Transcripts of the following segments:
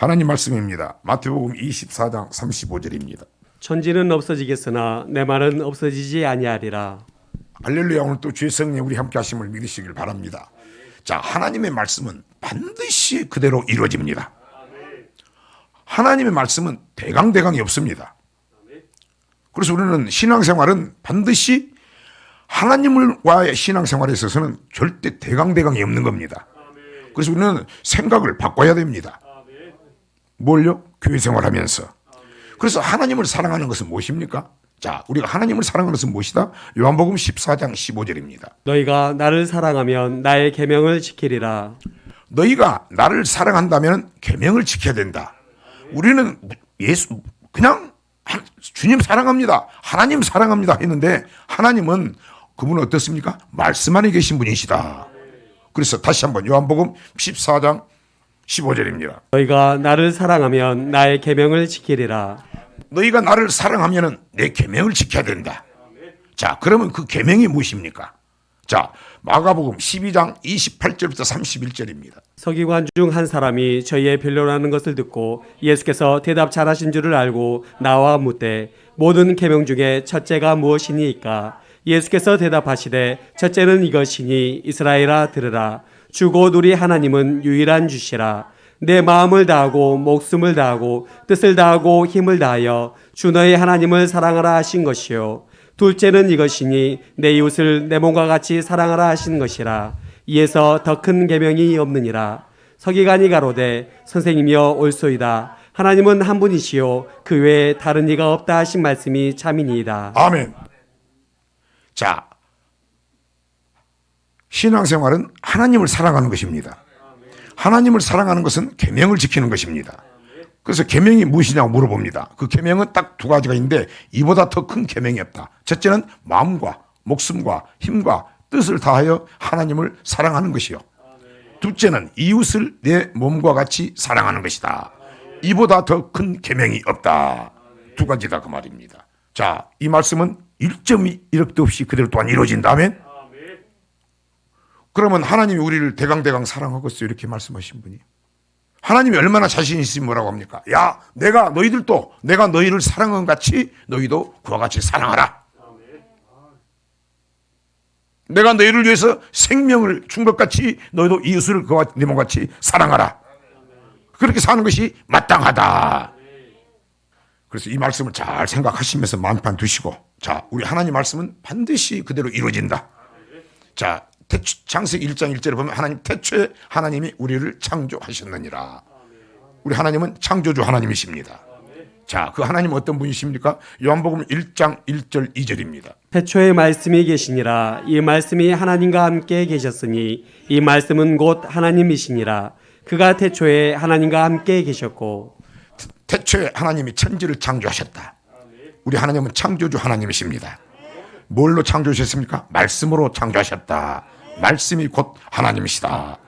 하나님 말씀입니다. 마태복음 24장 35절입니다. 천지는 없어지겠으나 내 말은 없어지지 아니하리라. 할렐루야. 오늘 또 주의 성령 우리 함께 하심을 믿으시길 바랍니다. 자, 하나님의 말씀은 반드시 그대로 이루어집니다. 하나님의 말씀은 대강대강이 없습니다. 그래서 우리는 신앙생활은 반드시 하나님과의 신앙생활에 있어서는 절대 대강대강이 없는 겁니다. 그래서 우리는 생각을 바꿔야 됩니다. 뭘요? 교회 생활하면서. 그래서 하나님을 사랑하는 것은 무엇입니까? 자, 우리가 하나님을 사랑하는 것은 무엇이다? 요한복음 14장 15절입니다. 너희가 나를 사랑하면 나의 계명을 지키리라. 너희가 나를 사랑한다면 계명을 지켜야 된다. 우리는 예수 그냥 주님 사랑합니다. 하나님 사랑합니다 했는데 하나님은 그분은 어떻습니까? 말씀 안에 계신 분이시다. 그래서 다시 한번 요한복음 14장 15절입니다. 너희가 나를 사랑하면 나의 계명을 지키리라. 너희가 나를 사랑하면 내 계명을 지켜야 된다. 자, 그러면 그 계명이 무엇입니까? 자, 마가복음 12장 28절부터 31절입니다. 서기관 중 한 사람이 저희의 변론하는 것을 듣고 예수께서 대답 잘하신 줄을 알고 나와 묻되 모든 계명 중에 첫째가 무엇이니이까? 예수께서 대답하시되 첫째는 이것이니 이스라엘아 들으라. 주고 우리 하나님은 유일한 주시라. 내 마음을 다하고 목숨을 다하고 뜻을 다하고 힘을 다하여 주 너의 하나님을 사랑하라 하신 것이요. 둘째는 이것이니 내 이웃을 내 몸과 같이 사랑하라 하신 것이라. 이에서 더 큰 계명이 없느니라. 서기관이 가로되 선생님이여 옳소이다. 하나님은 한 분이시요 그 외에 다른 이가 없다 하신 말씀이 참이니이다. 아멘. 자, 신앙생활은 하나님을 사랑하는 것입니다. 하나님을 사랑하는 것은 계명을 지키는 것입니다. 그래서 계명이 무엇이냐고 물어봅니다. 그 계명은 딱 두 가지가 있는데 이보다 더 큰 계명이 없다. 첫째는 마음과 목숨과 힘과 뜻을 다하여 하나님을 사랑하는 것이요. 둘째는 이웃을 내 몸과 같이 사랑하는 것이다. 이보다 더 큰 계명이 없다. 두 가지다 그 말입니다. 자, 이 말씀은 1.1억도 없이 그대로 또한 이루어진다면 그러면 하나님이 우리를 대강대강 사랑하겠어요 이렇게 말씀하신 분이 하나님이 얼마나 자신 있으면 뭐라고 합니까? 야, 내가 너희를 사랑한 같이 너희도 그와 같이 사랑하라. 내가 너희를 위해서 생명을 준 것 같이 너희도 이웃을 그와 네 몸같이 사랑하라. 그렇게 사는 것이 마땅하다. 그래서 이 말씀을 잘 생각하시면서 마음판 두시고, 자, 우리 하나님 말씀은 반드시 그대로 이루어진다. 자, 창세기 1장 1절에 보면 하나님 태초에 하나님이 우리를 창조하셨느니라. 우리 하나님은 창조주 하나님이십니다. 자, 그 하나님은 어떤 분이십니까? 요한복음 1장 1절 2절입니다. 태초에 말씀이 계시니라. 이 말씀이 하나님과 함께 계셨으니 이 말씀은 곧 하나님이시니라. 그가 태초에 하나님과 함께 계셨고. 태초에 하나님이 천지를 창조하셨다. 우리 하나님은 창조주 하나님이십니다. 뭘로 창조하셨습니까? 말씀으로 창조하셨다. 말씀이 곧 하나님이시다.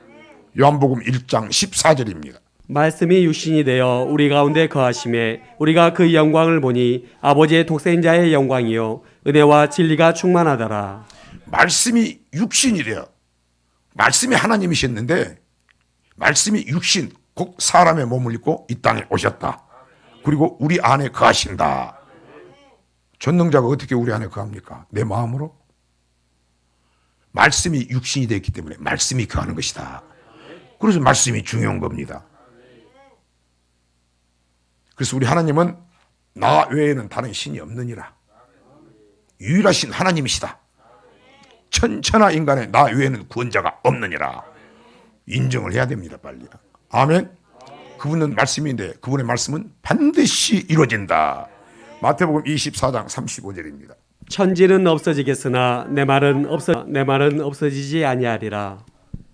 요한복음 1장 14절입니다. 말씀이 육신이 되어 우리 가운데 거하심에 우리가 그 영광을 보니 아버지의 독생자의 영광이요 은혜와 진리가 충만하더라. 말씀이 육신이 되어 말씀이 하나님이셨는데 말씀이 육신 곧 사람의 몸을 입고 이 땅에 오셨다. 그리고 우리 안에 거하신다. 전능자가 어떻게 우리 안에 거합니까? 내 마음으로? 말씀이 육신이 되었기 때문에 말씀이 거하는 것이다. 그래서 말씀이 중요한 겁니다. 그래서 우리 하나님은 나 외에는 다른 신이 없느니라. 유일하신 하나님이시다. 천천하 인간의 나 외에는 구원자가 없느니라. 인정을 해야 됩니다. 빨리. 아멘. 그분은 말씀인데 그분의 말씀은 반드시 이루어진다. 마태복음 24장 35절입니다. 천지는 없어지겠으나 내 말은 없어지지 아니하리라.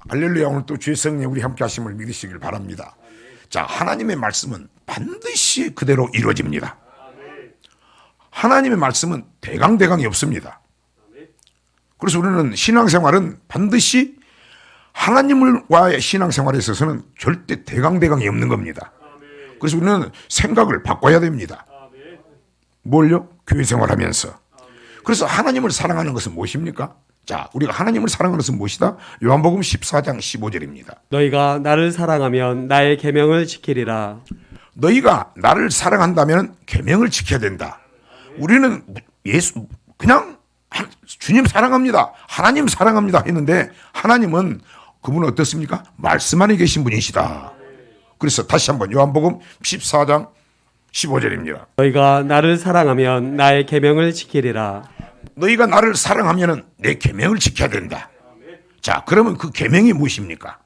할렐루야. 오늘 또 주의 성령 우리 함께 하심을 믿으시길 바랍니다. 자, 하나님의 말씀은 반드시 그대로 이루어집니다. 하나님의 말씀은 대강대강이 없습니다. 그래서 우리는 신앙생활은 반드시 하나님과의 신앙생활에 있어서는 절대 대강대강이 없는 겁니다. 그래서 우리는 생각을 바꿔야 됩니다. 뭘요? 교회 생활하면서. 그래서 하나님을 사랑하는 것은 무엇입니까? 자, 우리가 하나님을 사랑하는 것은 무엇이다? 요한복음 14장 15절입니다. 너희가 나를 사랑하면 나의 계명을 지키리라. 너희가 나를 사랑한다면 계명을 지켜야 된다. 우리는 예수 그냥 주님 사랑합니다. 하나님 사랑합니다 했는데 하나님은 그분은 어떻습니까? 말씀 안에 계신 분이시다. 그래서 다시 한번 요한복음 14장 15절입니다. 너희가 나를 사랑하면 나의 계명을 지키리라. 너희가 나를 사랑하면 내 계명을 지켜야 된다. 자, 그러면 그 계명이 무엇입니까?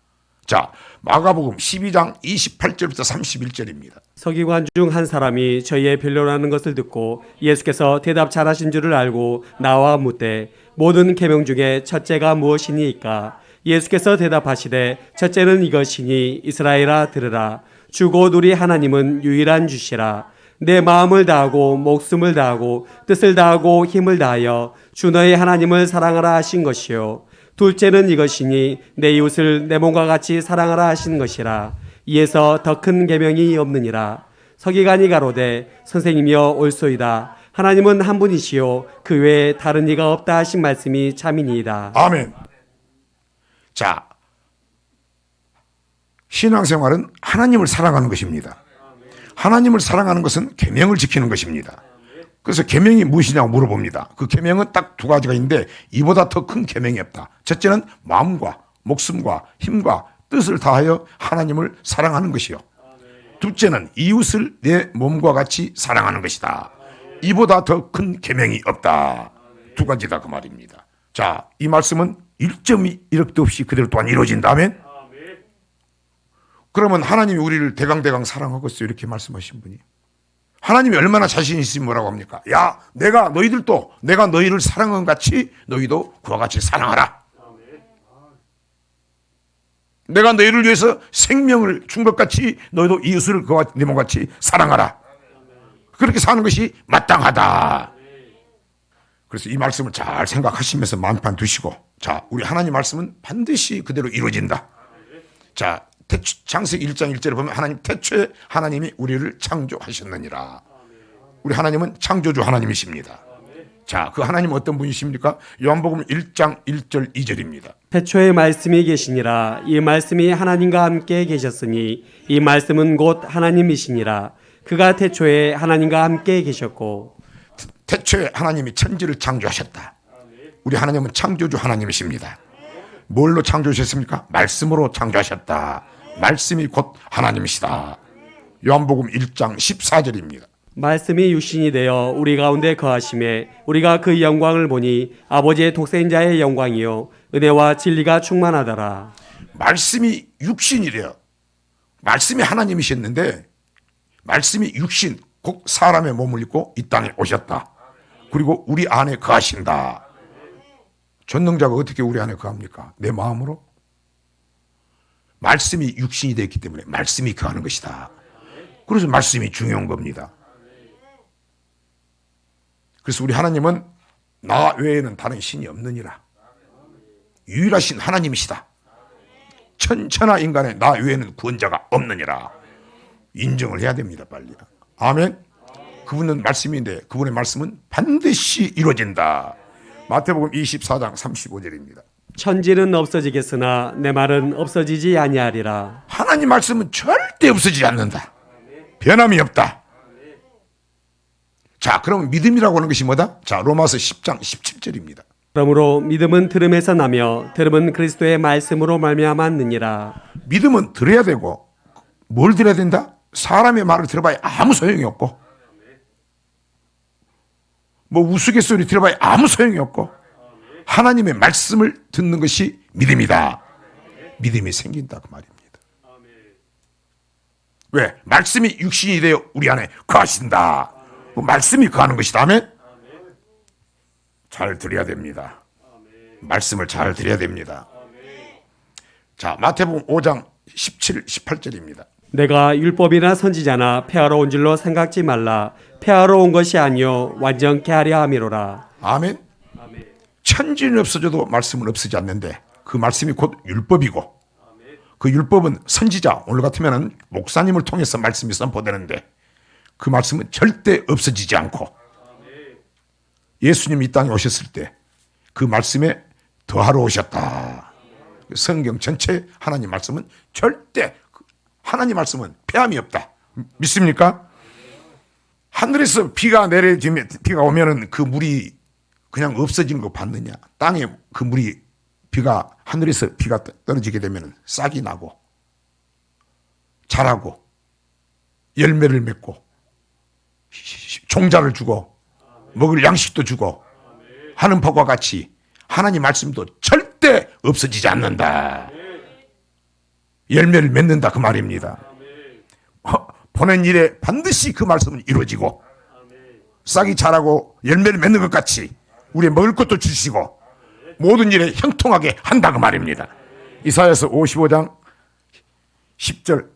자, 마가복음 12장 28절부터 31절입니다. 서기관 중 한 사람이 저희의 변론하는 것을 듣고 예수께서 대답 잘하신 줄을 알고 나와 묻되 모든 계명 중에 첫째가 무엇이니이까? 예수께서 대답하시되 첫째는 이것이니 이스라엘아 들으라. 주 곧 우리 하나님은 유일한 주시라. 내 마음을 다하고 목숨을 다하고 뜻을 다하고 힘을 다하여 주 너의 하나님을 사랑하라 하신 것이요. 둘째는 이것이니 내 이웃을 내 몸과 같이 사랑하라 하신 것이라. 이에서 더 큰 계명이 없느니라. 서기관이 가로되 선생님이여 옳소이다. 하나님은 한 분이시요 그 외에 다른 이가 없다 하신 말씀이 참이니이다. 아멘. 자, 신앙생활은 하나님을 사랑하는 것입니다. 하나님을 사랑하는 것은 계명을 지키는 것입니다. 그래서 계명이 무엇이냐고 물어봅니다. 그 계명은 딱 두 가지가 있는데 이보다 더 큰 계명이 없다. 첫째는 마음과 목숨과 힘과 뜻을 다하여 하나님을 사랑하는 것이요. 둘째는 이웃을 내 몸과 같이 사랑하는 것이다. 이보다 더 큰 계명이 없다. 두 가지다 그 말입니다. 자, 이 말씀은 1.1억도 없이 그대로 또한 이루어진다면 그러면 하나님이 우리를 대강대강 사랑하겠어요 이렇게 말씀하신 분이 하나님이 얼마나 자신 있으면 뭐라고 합니까? 야, 내가 너희를 사랑한 같이 너희도 그와 같이 사랑하라. 내가 너희를 위해서 생명을 준 것 같이 너희도 이웃을 그와 내 몸같이 사랑하라. 그렇게 사는 것이 마땅하다. 그래서 이 말씀을 잘 생각하시면서 만판 두시고, 자, 우리 하나님 말씀은 반드시 그대로 이루어진다. 자, 창세기 1장 1절에 보면 하나님 태초에 하나님이 우리를 창조하셨느니라. 우리 하나님은 창조주 하나님이십니다. 자, 그 하나님은 어떤 분이십니까? 요한복음 1장 1절 2절입니다. 태초에 말씀이 계시니라. 이 말씀이 하나님과 함께 계셨으니 이 말씀은 곧 하나님이시니라. 그가 태초에 하나님과 함께 계셨고. 태초에 하나님이 천지를 창조하셨다. 우리 하나님은 창조주 하나님이십니다. 뭘로 창조하셨습니까? 말씀으로 창조하셨다. 말씀이 곧 하나님이시다. 요한복음 1장 14절입니다. 말씀이 육신이 되어 우리 가운데 거하심에 우리가 그 영광을 보니 아버지의 독생자의 영광이요 은혜와 진리가 충만하더라. 말씀이 육신이 되어 말씀이 하나님이셨는데 말씀이 육신 곧 사람의 몸을 입고 이 땅에 오셨다. 그리고 우리 안에 거하신다. 전능자가 어떻게 우리 안에 거합니까? 내 마음으로? 말씀이 육신이 되었기 때문에 말씀이 거하는 것이다. 그래서 말씀이 중요한 겁니다. 그래서 우리 하나님은 나 외에는 다른 신이 없느니라. 유일하신 하나님이시다. 천천하 인간의 나 외에는 구원자가 없느니라. 인정을 해야 됩니다. 빨리. 아멘. 그분은 말씀인데 그분의 말씀은 반드시 이루어진다. 마태복음 24장 35절입니다. 천지는 없어지겠으나 내 말은 없어지지 아니하리라. 하나님 말씀은 절대 없어지지 않는다. 변함이 없다. 자, 그럼 믿음이라고 하는 것이 뭐다? 자, 로마서 10장 17절입니다. 그러므로 믿음은 들음에서 나며 들음은 그리스도의 말씀으로 말미암았느니라. 믿음은 들어야 되고 뭘 들어야 된다? 사람의 말을 들어봐야 아무 소용이 없고 뭐 우스갯소리 들어봐야 아무 소용이 없고 하나님의 말씀을 듣는 것이 믿음이다. 믿음이 생긴다 그 말입니다. 왜? 말씀이 육신이 되어 우리 안에 거하신다. 그 말씀이 거하는 것이다. 아멘? 잘 들어야 됩니다. 말씀을 잘 들어야 됩니다. 자, 마태복음 5장 17, 18절입니다. 내가 율법이나 선지자나 폐하러 온 줄로 생각지 말라. 폐하러 온 것이 아니요 완전케 하려 함이로라. 아멘. 천지는 없어져도 말씀은 없어지지 않는데 그 말씀이 곧 율법이고 그 율법은 선지자 오늘 같으면 목사님을 통해서 말씀이 선포되는데 그 말씀은 절대 없어지지 않고 예수님이 이 땅에 오셨을 때 그 말씀에 더하러 오셨다. 성경 전체 하나님 말씀은 절대 하나님 말씀은 폐함이 없다. 믿습니까? 하늘에서 비가 내려지면 비가 오면은 그 물이 그냥 없어지는 거 봤느냐? 땅에 그 물이 비가 하늘에서 비가 떨어지게 되면 싹이 나고 자라고 열매를 맺고 종자를 주고 먹을 양식도 주고 하는 법과 같이 하나님 말씀도 절대 없어지지 않는다. 열매를 맺는다 그 말입니다. 보낸 일에 반드시 그 말씀은 이루어지고 싹이 자라고 열매를 맺는 것 같이 우리의 먹을 것도 주시고 모든 일에 형통하게 한다 그 말입니다. 이사야서 55장 10절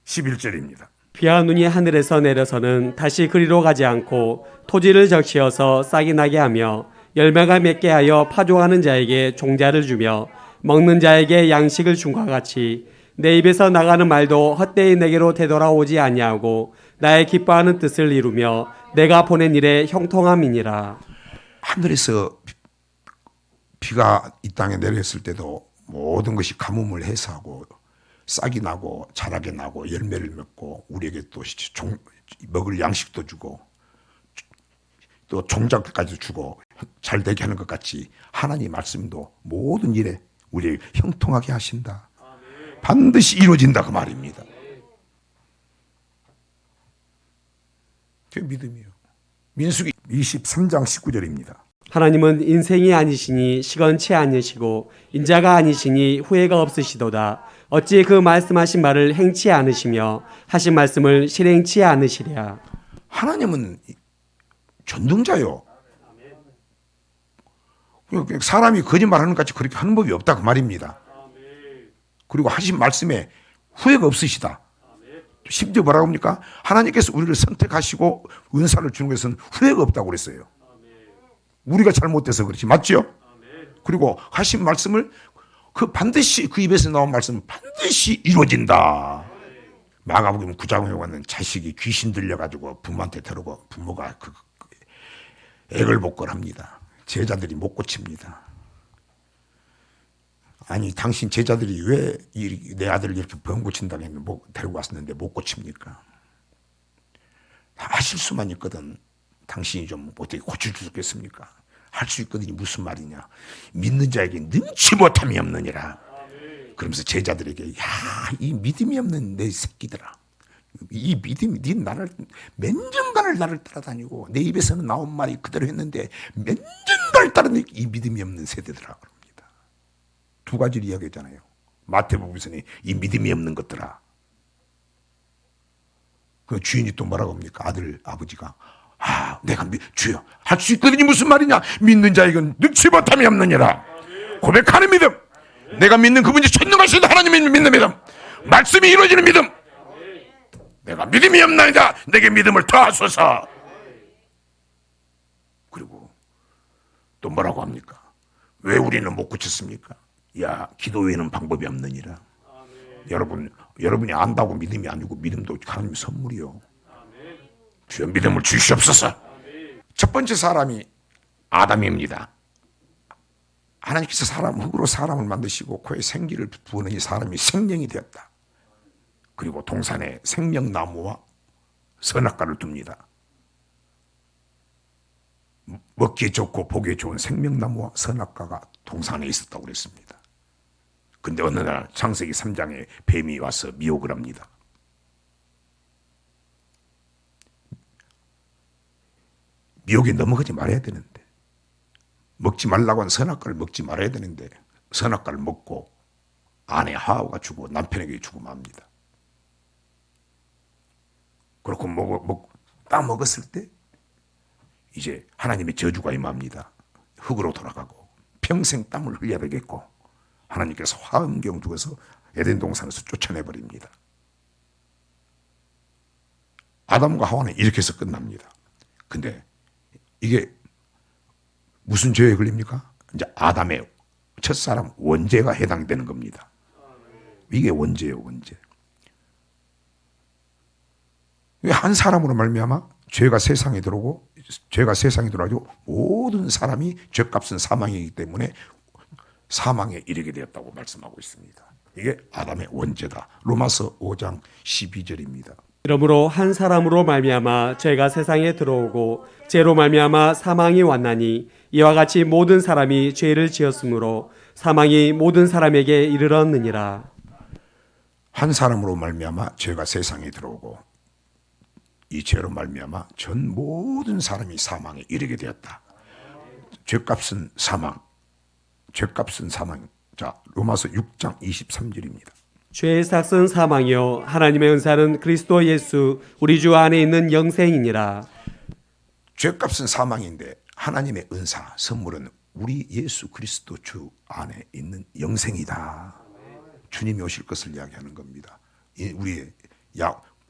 11절입니다. 비와 눈이 하늘에서 내려서는 다시 그리로 가지 않고 토지를 적시어서 싹이 나게 하며 열매가 맺게 하여 파종하는 자에게 종자를 주며 먹는 자에게 양식을 준 것 같이 내 입에서 나가는 말도 헛되이 내게로 되돌아오지 아니하고 나의 기뻐하는 뜻을 이루며 내가 보낸 일에 형통함이니라. 하늘에서 비가 이 땅에 내렸을 때도 모든 것이 가뭄을 해소하고 싹이 나고 자라게 나고 열매를 맺고 우리에게 또 먹을 양식도 주고 또 종자까지 주고 잘 되게 하는 것 같이 하나님 말씀도 모든 일에 우리에게 형통하게 하신다. 반드시 이루어진다 그 말입니다. 그게 믿음이에요. 민수기 23장 19절입니다. 하나님은 인생이 아니시니 시건치 아니시고 인자가 아니시니 후회가 없으시도다. 어찌 그 말씀하신 말을 행치 않으시며 하신 말씀을 실행치 않으시랴. 하나님은 전능자요. 사람이 거짓말하는 것 같이 그렇게 하는 법이 없다 그 말입니다. 그리고 하신 말씀에 후회가 없으시다. 심지어 뭐라고 합니까? 하나님께서 우리를 선택하시고 은사를 주는 것은 후회가 없다고 그랬어요. 우리가 잘못돼서 그렇지 맞죠? 그리고 하신 말씀을 그 반드시 그 입에서 나온 말씀은 반드시 이루어진다. 마가복음 9장에 보면 자식이 귀신 들려가지고 부모한테 데려고 부모가 그 애걸복걸합니다. 제자들이 못 고칩니다. 아니 당신 제자들이 왜 내 아들을 이렇게 병 고친다고 했는데 데리고 왔었는데 못 고칩니까? 다 하실 수만 있거든. 당신이 좀 어떻게 고칠 수 있겠습니까? 할 수 있거든이 무슨 말이냐? 믿는 자에게 능치 못함이 없느니라. 그러면서 제자들에게 이 믿음이 없는 내 새끼들아, 이 믿음이 네 나를 몇 년간을 나를 따라다니고 내 입에서는 나온 말이 그대로 했는데 몇 년간을 따라다니고 이 믿음이 없는 세대들아 그럽니다. 두 가지를 이야기했잖아요. 마태복음에서는 이 믿음이 없는 것들아. 그 주인이 또 뭐라고 합니까? 아버지가 내가 주여 할 수 있거든이 무슨 말이냐? 믿는 자에게는 능치 못함이 없느니라. 고백하는 믿음, 내가 믿는 그분이 전능하신 하나님이 믿는 믿음, 말씀이 이루어지는 믿음. 내가 믿음이 없나이다. 내게 믿음을 더하소서. 그리고 또 뭐라고 합니까? 왜 우리는 못 고쳤습니까? 기도 외에는 방법이 없느니라. 여러분이 안다고 믿음이 아니고 믿음도 하나님의 선물이요. 주여 믿음을 주시옵소서. 첫 번째 사람이 아담입니다. 하나님께서 흙으로 사람을 만드시고 그의 생기를 부으니 사람이 생명이 되었다. 그리고 동산에 생명나무와 선악과를 둡니다. 먹기에 좋고 보기에 좋은 생명나무와 선악과가 동산에 있었다고 그랬습니다. 근데 어느 날 창세기 3장에 뱀이 와서 미혹을 합니다. 미혹에 넘어가지 말아야 되는데, 먹지 말라고 한 선악과를 먹지 말아야 되는데 선악과를 먹고 아내 하와가 죽고 남편에게 주고 맙니다. 그렇고 딱 먹었을 때 이제 하나님의 저주가 임합니다. 흙으로 돌아가고 평생 땀을 흘려야 되겠고 하나님께서 화엄경 두어서 에덴 동산에서 쫓아내버립니다. 아담과 하와는 이렇게 해서 끝납니다. 근데 이게 무슨 죄에 걸립니까? 이제 아담의 첫사람 원죄가 해당되는 겁니다. 이게 원죄예요, 원죄. 한 사람으로 말미암아 죄가 세상에 들어가지고 모든 사람이 죄값은 사망이기 때문에 사망에 이르게 되었다고 말씀하고 있습니다. 이게 아담의 원죄다. 로마서 5장 12절입니다. 이러므로 한 사람으로 말미암아 죄가 세상에 들어오고 죄로 말미암아 사망이 왔나니 이와 같이 모든 사람이 죄를 지었으므로 사망이 모든 사람에게 이르렀느니라. 한 사람으로 말미암아 죄가 세상에 들어오고 이 죄로 말미암아 전 모든 사람이 사망에 이르게 되었다. 죄값은 사망. 죄값은 사망. 자, 로마서 6장 23절입니다. 죄의 삭은 사망이요 하나님의 은사는 그리스도 예수 우리 주 안에 있는 영생이니라. 죄값은 사망인데 하나님의 은사, 선물은 우리 예수 그리스도 주 안에 있는 영생이다. 주님이 오실 것을 이야기하는 겁니다. 우리의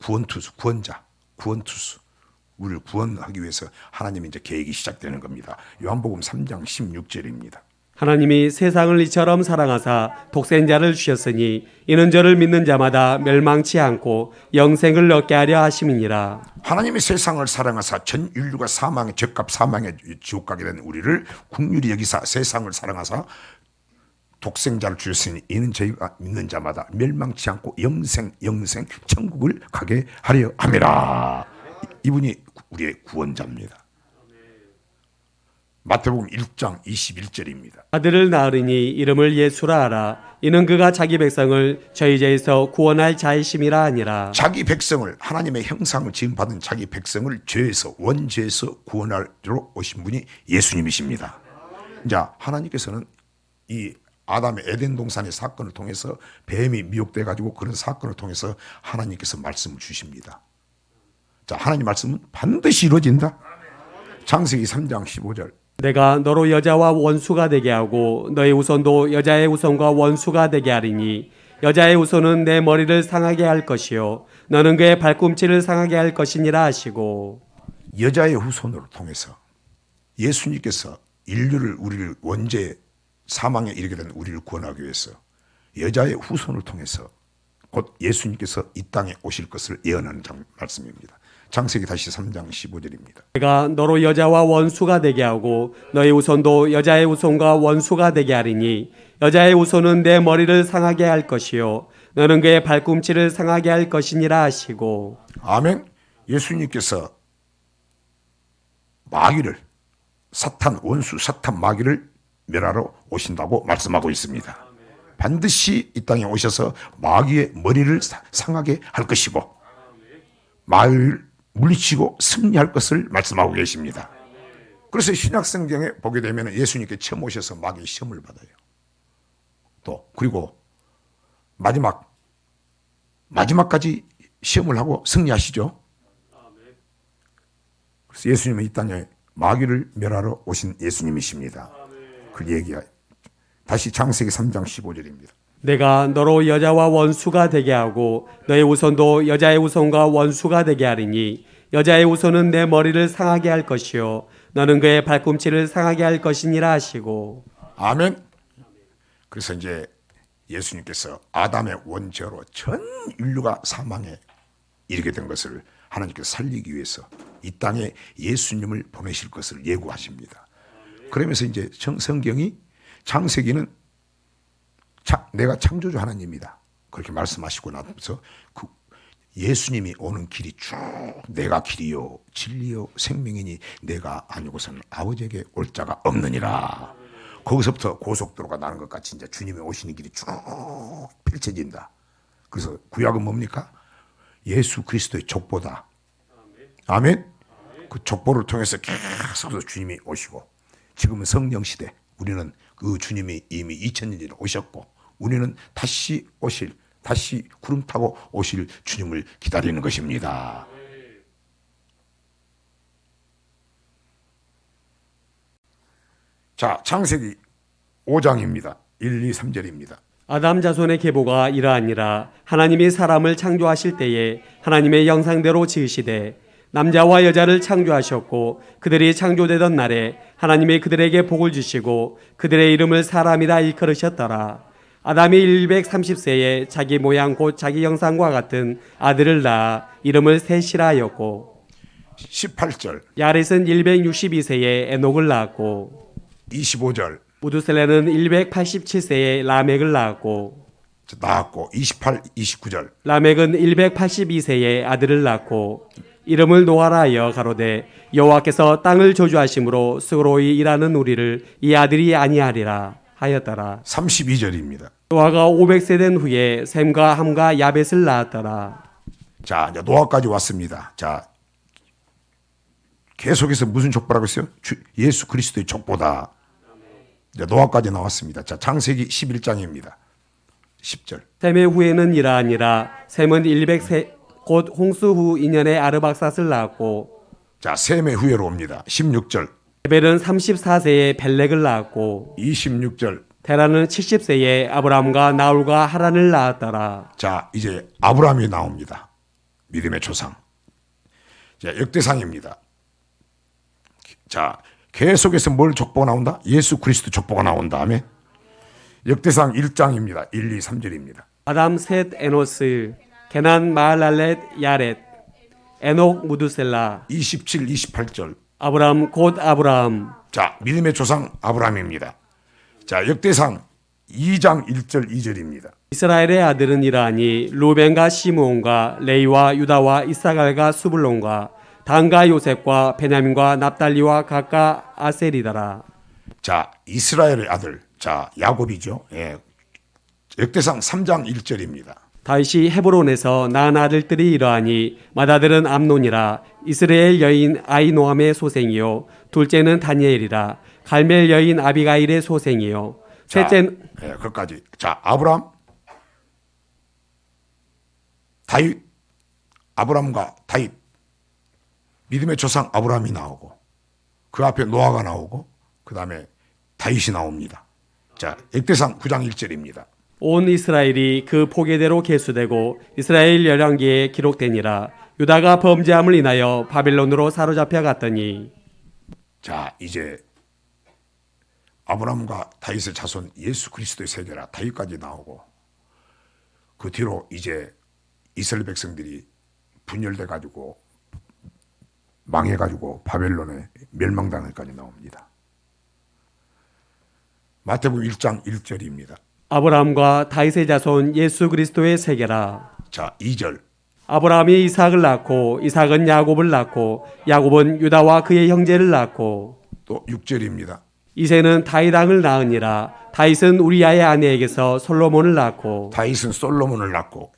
구원투수, 구원투수. 우리를 구원하기 위해서 하나님의 이제 계획이 시작되는 겁니다. 요한복음 3장 16절입니다. 하나님이 세상을 이처럼 사랑하사 독생자를 주셨으니 이는 저를 믿는 자마다 멸망치 않고 영생을 얻게 하려 하심이니라. 하나님이 세상을 사랑하사 전 인류가 사망의 죄값 사망의 지옥 가게 된 우리를 긍휼히 여기사 세상을 사랑하사 독생자를 주셨으니 이는 저희가 믿는 자마다 멸망치 않고 영생 천국을 가게 하려 함이라. 이분이 우리의 구원자입니다. 마태복음 1장 21절입니다. 아들을 낳으리니 이름을 예수라 하라. 이는 그가 자기 백성을 저희 죄에서 구원할 자이심이라 하니라. 자기 백성을 하나님의 형상을 지음받은 자기 백성을 죄에서 원죄에서 구원하러 오신 분이 예수님이십니다. 자, 하나님께서는 이 아담의 에덴 동산의 사건을 통해서 뱀이 미혹돼 가지고 그런 사건을 통해서 하나님께서 말씀을 주십니다. 자, 하나님 말씀은 반드시 이루어진다. 창세기 3장 15절. 내가 너로 여자와 원수가 되게 하고 너의 후손도 여자의 후손과 원수가 되게 하리니 여자의 후손은 내 머리를 상하게 할 것이요 너는 그의 발꿈치를 상하게 할 것이니라 하시고. 여자의 후손으로 통해서 예수님께서 우리를 원죄 사망에 이르게 된 우리를 구원하기 위해서 여자의 후손을 통해서 곧 예수님께서 이 땅에 오실 것을 예언하는 말씀입니다. 창세기 다시 3장 15절입니다. 내가 너로 여자와 원수가 되게 하고 너의 후손도 여자의 후손과 원수가 되게 하리니 여자의 후손은 내 머리를 상하게 할 것이요 너는 그의 발꿈치를 상하게 할 것이니라 하시고. 아멘. 예수님께서 마귀를 원수 사탄 마귀를 멸하러 오신다고 말씀하고 있습니다. 반드시 이 땅에 오셔서 마귀의 머리를 상하게 할 것이고 마귀를 물리치고 승리할 것을 말씀하고 계십니다. 그래서 신약성경에 보게 되면 예수님께 처음 오셔서 마귀의 시험을 받아요. 또 그리고 마지막까지 시험을 하고 승리하시죠. 그래서 예수님은 이 땅에 마귀를 멸하러 오신 예수님이십니다. 그 얘기야. 다시 창세기 3장 15절입니다. 내가 너로 여자와 원수가 되게 하고 너의 후손도 여자의 후손과 원수가 되게 하리니 여자의 후손은 내 머리를 상하게 할 것이요 너는 그의 발꿈치를 상하게 할 것이니라 하시고. 아멘. 그래서 이제 예수님께서 아담의 원죄로 전 인류가 사망에 이르게 된 것을 하나님께서 살리기 위해서 이 땅에 예수님을 보내실 것을 예고하십니다. 그러면서 이제 성경이 창세기는 내가 창조주 하나님이다 그렇게 말씀하시고 나서 그 예수님이 오는 길이 쭉 내가 길이요 진리요 생명이니 내가 아니고서는 아버지에게 올 자가 없느니라. 거기서부터 고속도로가 나는 것 같이 이제 주님이 오시는 길이 쭉 펼쳐진다. 그래서 구약은 뭡니까? 예수 그리스도의 족보다. 아멘. 그 족보를 통해서 계속 주님이 오시고 지금은 성령 시대. 우리는 그 주님이 이미 2000년 전에 오셨고 우리는 다시 구름 타고 오실 주님을 기다리는 것입니다. 자, 창세기 5장입니다. 1, 2, 3절입니다. 아담 자손의 계보가 이러하니라. 하나님이 사람을 창조하실 때에 하나님의 형상대로 지으시되 남자와 여자를 창조하셨고 그들이 창조되던 날에 하나님이 그들에게 복을 주시고 그들의 이름을 사람이라 일컬으셨더라. 아담이 130세에 자기 모양 곧 자기 형상과 같은 아들을 낳아 이름을 셋이라 하였고 18절 야렛은 162세에 에녹을 낳았고 25절 무두셀레는 187세에 라멕을 낳았고 낳았고 28, 29절. 라멕은 182세에 아들을 낳고 이름을 노아라 하여 가로되 여호와께서 땅을 저주하심으로 수고로이 일하는 우리를 이 아들이 아니하리라 하였더라. 32절입니다. 노아가 500세 된 후에 셈과 함과 야벳을 낳았더라. 자, 이제 노아까지 왔습니다. 자, 계속해서 무슨 족보라고 했어요? 예수 그리스도의 족보다. 이제 노아까지 나왔습니다. 자, 창세기 11장입니다. 10절. 셈의 후에는 이러하니라. 셈은 100세 곧 홍수 후 2년에 아르박삿을 낳았고 자, 셈의 후예로 옵니다. 16절. 에벨은 34세에 벨렉을 낳았고 26절. 테라는 70세에 아브라함과 나홀과 하란을 낳았더라. 자, 이제 아브라함이 나옵니다. 믿음의 조상. 자, 역대상입니다. 자, 계속해서 뭘 족보가 나온다? 예수 그리스도 족보가 나온 다음에 역대상 1장입니다. 1, 2, 3절입니다. 아담 셋 에노스 게난 마할랄렛 야렛 에녹 무두셀라 27, 28절. 아브람 곧 아브라함 자, 믿음의 조상 아브라함입니다. 자, 역대상 2장 1절 2절입니다. 이스라엘의 아들은 이러하니 루벤과 시므온과 레이와 유다와 이사갈과 수불론과 단과 요셉과 베냐민과 납달리와 각과 아셀이더라. 자, 이스라엘의 아들. 자, 야곱이죠. 예. 역대상 3장 1절입니다. 다윗이 헤브론에서 낳은 아들들이 이러하니 맏아들은 암논이라 이스라엘 여인 아이노함의 소생이요 둘째는 다니엘이라 갈멜 여인 아비가일의 소생이요 셋째는 예, 거기까지. 자, 아브람, 다윗, 아브람과 다윗. 믿음의 조상 아브람이 나오고 그 앞에 노아가 나오고 그 다음에 다윗이 나옵니다. 자, 역대상 9장 1절입니다. 온 이스라엘이 그 포개대로 계수되고 이스라엘 열왕기에 기록되니라. 유다가 범죄함을 인하여 바벨론으로 사로잡혀 갔더니 자, 이제 아브람과 다윗의 자손 예수 그리스도의 세계라 다윗까지 나오고 그 뒤로 이제 이스라엘 백성들이 분열돼 가지고 망해 가지고 바벨론에 멸망당할까지 나옵니다. 마태복음 1장 1절입니다. 아브라함과 다윗의 자손 예수 그리스도의 세계라. 자, 2절. 아브라함이 이삭을 낳고 이삭은 야곱을 낳고 야곱은 유다와 그의 형제를 낳고 또 6절입니다. 이새는 다윗 왕을 낳으니라. 다윗은 우리아의 아내에게서 솔로몬을 낳고 다윗은 솔로몬을 낳고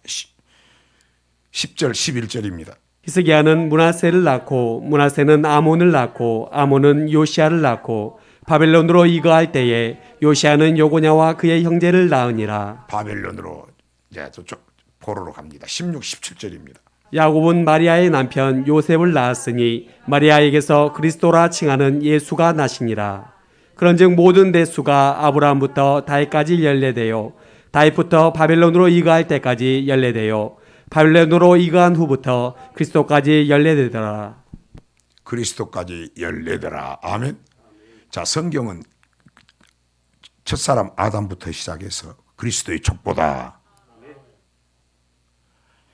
10절 11절입니다. 히스기야는 므낫세를 낳고 므낫세는 아몬을 낳고 아몬은 요시아를 낳고 바벨론으로 이거할 때에 요시아는 요고냐와 그의 형제를 낳으니라. 바벨론으로 이제 저쪽 포로로 갑니다. 16, 17절입니다. 야곱은 마리아의 남편 요셉을 낳았으니 마리아에게서 그리스도라 칭하는 예수가 나시니라. 그런즉 모든 대수가 아브라함부터 다윗까지 연례되어 다윗부터 바벨론으로 이거할 때까지 연례되어 바벨론으로 이거한 후부터 그리스도까지 연례되더라. 그리스도까지 연례되라. 아멘. 자, 성경은 첫사람 아담부터 시작해서 그리스도의 족보다.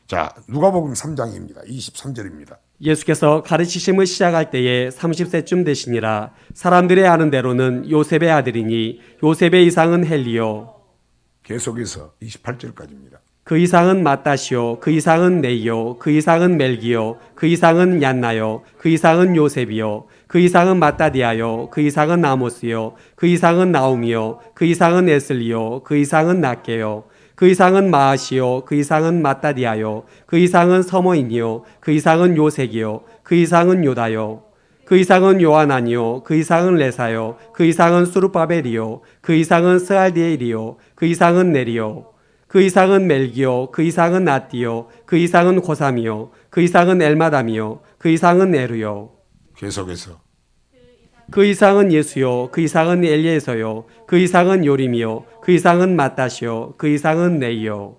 자, 누가복음 3장입니다. 23절입니다. 예수께서 가르치심을 시작할 때에 30세쯤 되시니라. 사람들의 아는 대로는 요셉의 아들이니 요셉의 이상은 헬리요 계속해서 28절까지입니다. 그 이상은 마따시요 그 이상은 네이요 그 이상은 멜기요 그 이상은 얀나요 그 이상은 요셉이요 그 이상은 마따디아요 그 이상은 아모스요 그 이상은 나움이요 그 이상은 에슬리요 그 이상은 낫게요 그 이상은 마아시요 그 이상은 마따디아요 그 이상은 서모인이요 그 이상은 요색이요 그 이상은 요다요 그 이상은 요하나니요 그 이상은 레사요 그 이상은 수르바벨이요 그 이상은 스알디엘이요 그 이상은 네리요 그 이상은 멜기요 그 이상은 나띠요 그 이상은 고삼이요 그 이상은 엘마담이요 그 이상은 에루요 계속해서 그 이상은 예수요 그 이상은 엘리에서요 그 이상은 요림이요 그 이상은 마따시요 그 이상은 네이요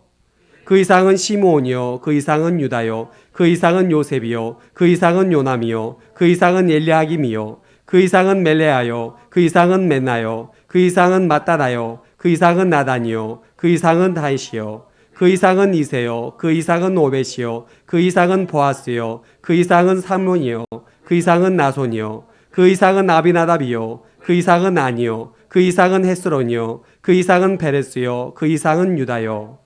그 이상은 시므온이요 그 이상은 유다요 그 이상은 요셉이요 그 이상은 요남이요 그 이상은 엘리아김이요 그 이상은 멜레아요 그 이상은 맨나요 그 이상은 마따나요 그 이상은 나단이요 그 이상은 다이시요 그 이상은 이세요 그 이상은 오벳이요 그 이상은 보아스요 그 이상은 삼몬이요 그 이상은 나손이요 그 이상은 아비나답이요 그 이상은 아니요 그 이상은 헤스론이요 그 이상은 베레스요 그 이상은 유다요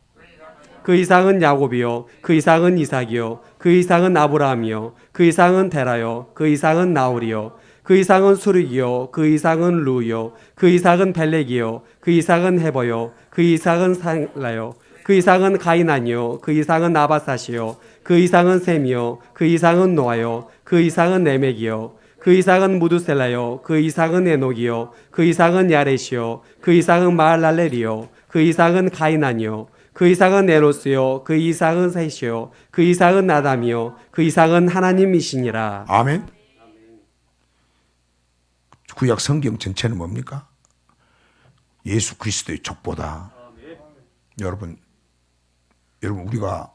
그 이상은 야곱이요 그 이상은 이삭이요 그 이상은 아브라함이요 그 이상은 데라요 그 이상은 나홀이요 그 이상은 수르기요 그 이상은 루요 그 이상은 벨렉이요 그 이상은 헤버요 그 이상은 살라요 그 이상은 가이난이요 그 이상은 아바사시요 그 이상은 셈이요 그 이상은 노아요 그 이상은 레멕이요 그 이상은 무두셀라요 그 이상은 에녹이요 그 이상은 야렛이요 그 이상은 마할랄렐이요 그 이상은 가이난이요 그 이상은 에노스요 그 이상은 셋이요 그 이상은 아담이요 그 이상은 하나님이시니라. 아멘. 구약 성경 전체는 뭡니까? 예수 그리스도의 족보다. 여러분 우리가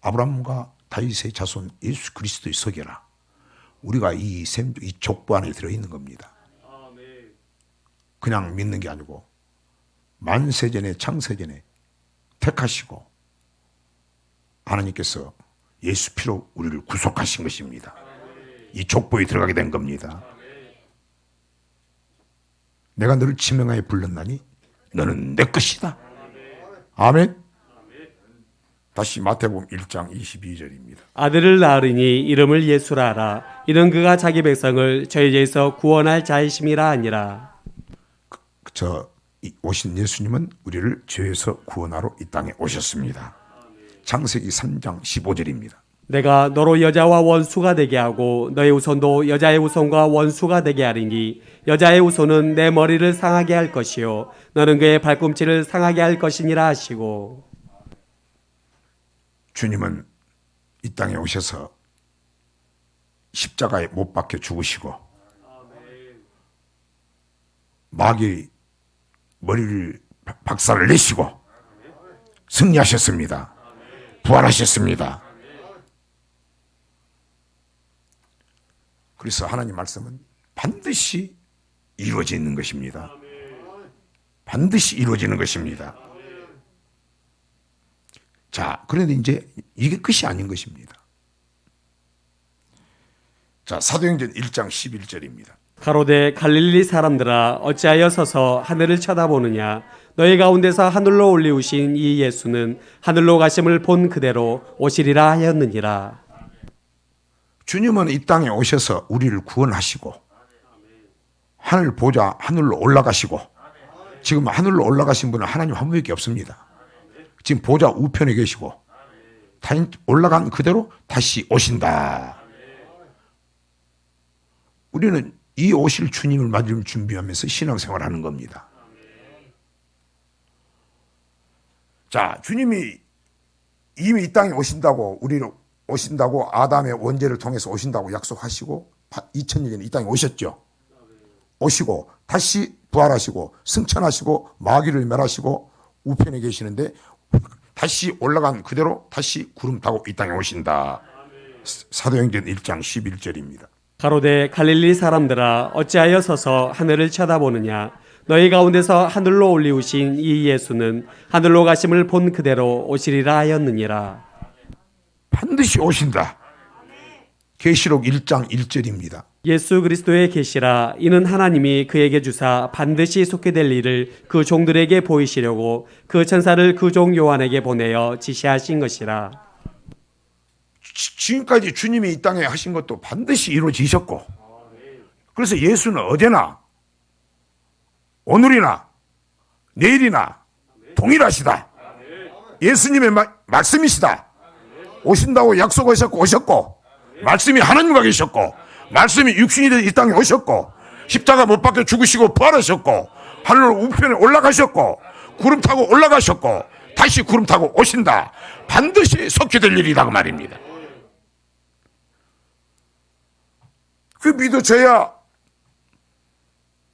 아브라함과 다윗의 자손 예수 그리스도의 석이라. 우리가 이 족보 안에 들어있는 겁니다. 그냥 믿는 게 아니고 만세전에 창세전에 택하시고 하나님께서 예수 피로 우리를 구속하신 것입니다. 이 족보에 들어가게 된 겁니다. 내가 너를 지명하여 불렀나니 너는 내 것이다. 아멘. 다시 마태복음 1장 22절입니다. 아들을 낳으리니 이름을 예수라 하라. 이는 그가 자기 백성을 죄에서 구원할 자이심이라 하니라. 오신 예수님은 우리를 죄에서 구원하러 이 땅에 오셨습니다. 창세기 3장 15절입니다. 내가 너로 여자와 원수가 되게 하고 너의 후손도 여자의 후손과 원수가 되게 하리니 여자의 후손은 내 머리를 상하게 할 것이요 너는 그의 발꿈치를 상하게 할 것이니라 하시고. 주님은 이 땅에 오셔서 십자가에 못 박혀 죽으시고 마귀 머리를 박살을 내시고 승리하셨습니다. 부활하셨습니다. 그래서 하나님 말씀은 반드시 이루어지는 것입니다. 반드시 이루어지는 것입니다. 자, 그런데 이제 이게 끝이 아닌 것입니다. 자, 사도행전 1장 11절입니다. 가로되 갈릴리 사람들아 어찌하여 서서 하늘을 쳐다보느냐 너희 가운데서 하늘로 올리우신 이 예수는 하늘로 가심을 본 그대로 오시리라 하였느니라. 주님은 이 땅에 오셔서 우리를 구원하시고 하늘 보좌 하늘로 올라가시고 지금 하늘로 올라가신 분은 하나님 한 분밖에 없습니다. 지금 보좌 우편에 계시고 올라간 그대로 다시 오신다. 우리는 이 오실 주님을 맞을 준비하면서 신앙생활하는 겁니다. 자, 주님이 이미 이 땅에 오신다고 우리를 오신다고 아담의 원죄를 통해서 오신다고 약속하시고 2000년 전에 이 땅에 오셨죠. 오시고 다시 부활하시고 승천하시고 마귀를 멸하시고 우편에 계시는데 다시 올라간 그대로 다시 구름 타고 이 땅에 오신다. 사도행전 1장 11절입니다. 가로되 갈릴리 사람들아 어찌하여 서서 하늘을 쳐다보느냐 너희 가운데서 하늘로 올리우신 이 예수는 하늘로 가심을 본 그대로 오시리라 하였느니라. 반드시 오신다. 계시록 1장 1절입니다. 예수 그리스도의 계시라 이는 하나님이 그에게 주사 반드시 속게 될 일을 그 종들에게 보이시려고 그 천사를 그 종 요한에게 보내어 지시하신 것이라. 지금까지 주님이 이 땅에 하신 것도 반드시 이루어지셨고 그래서 예수는 어제나 오늘이나 내일이나 동일하시다. 예수님의 말씀이시다. 오신다고 약속하셨고 오셨고 말씀이 하나님과 계셨고 말씀이 육신이 되어 이 땅에 오셨고 십자가 못 박혀 죽으시고 부활하셨고 하늘로 우편에 올라가셨고 구름 타고 올라가셨고 다시 구름 타고 오신다. 반드시 속히될 일이다 그 말입니다. 그 믿어져야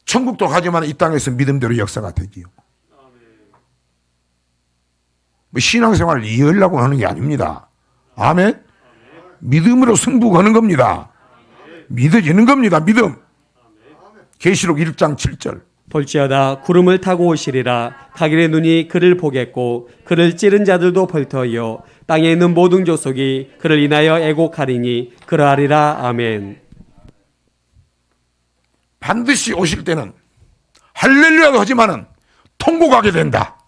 천국도 가지만 이 땅에서 믿음대로 역사가 되지요. 뭐 신앙생활을 이해하려고 하는 게 아닙니다. 아멘. 믿음으로 승부 거는 겁니다. 믿어지는 겁니다. 믿음. 계시록 1장 7절. 볼지어다 구름을 타고 오시리라. 각일의 눈이 그를 보겠고 그를 찌른 자들도 벌터이요 땅에 있는 모든 족속이 그를 인하여 애곡하리니 그러하리라. 아멘. 반드시 오실 때는 할렐루야도 하지만은 통곡하게 된다.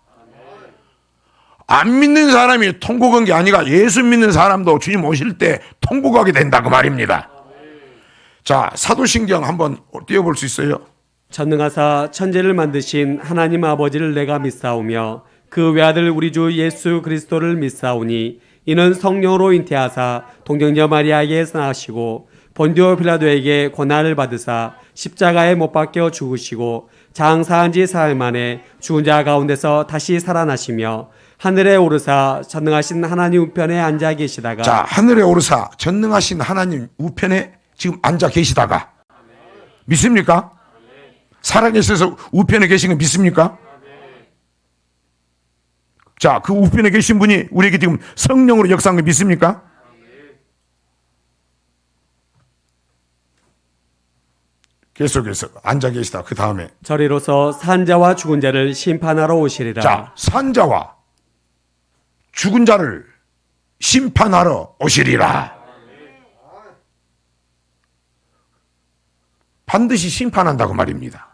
안 믿는 사람이 통곡한 게 아니라 예수 믿는 사람도 주님 오실 때 통곡하게 된다 그 말입니다. 자, 사도신경 한번 띄워볼 수 있어요? 전능하사 천지를 만드신 하나님 아버지를 내가 믿사오며 그 외아들 우리 주 예수 그리스도를 믿사오니 이는 성령으로 잉태하사 동정녀 마리아에게서 나시고 본디오 빌라도에게 고난을 받으사 십자가에 못 박혀 죽으시고 장사한 지 사흘 만에 죽은 자 가운데서 다시 살아나시며 하늘에 오르사 전능하신 하나님 우편에 앉아 계시다가 자, 하늘에 오르사 전능하신 하나님 우편에 지금 앉아 계시다가 믿습니까? 살아계셔서 우편에 계신 거 믿습니까? 자, 그 우편에 계신 분이 우리에게 지금 성령으로 역사한 거 믿습니까? 계속해서 앉아 계시다. 그 다음에 저리로서 산자와 죽은 자를 심판하러 오시리라. 자, 산자와 죽은 자를 심판하러 오시리라. 반드시 심판한다고 말입니다.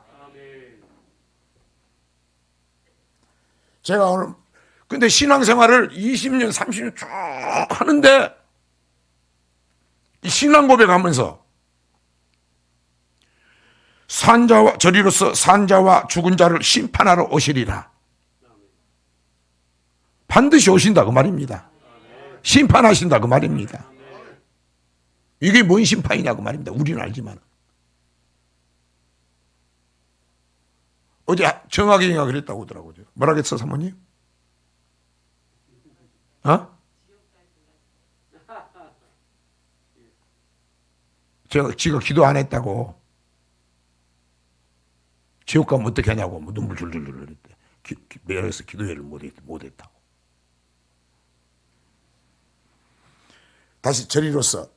제가 오늘 근데 신앙생활을 20년, 30년 쭉 하는데 이 신앙 고백하면서 산자와 저리로서 산자와 죽은 자를 심판하러 오시리라. 반드시 오신다 그 말입니다. 심판하신다 그 말입니다. 이게 뭔 심판이냐 그 말입니다. 우리는 알지만 어제 정학이가 그랬다고 하더라고요. 뭐라 그랬어 사모님? 지가 기도 안 했다고. 지옥 가면 어떻게 하냐고 뭐 눈물 줄줄 흘렸대. 매여서 기도회를 못했다고. 다시 저리로서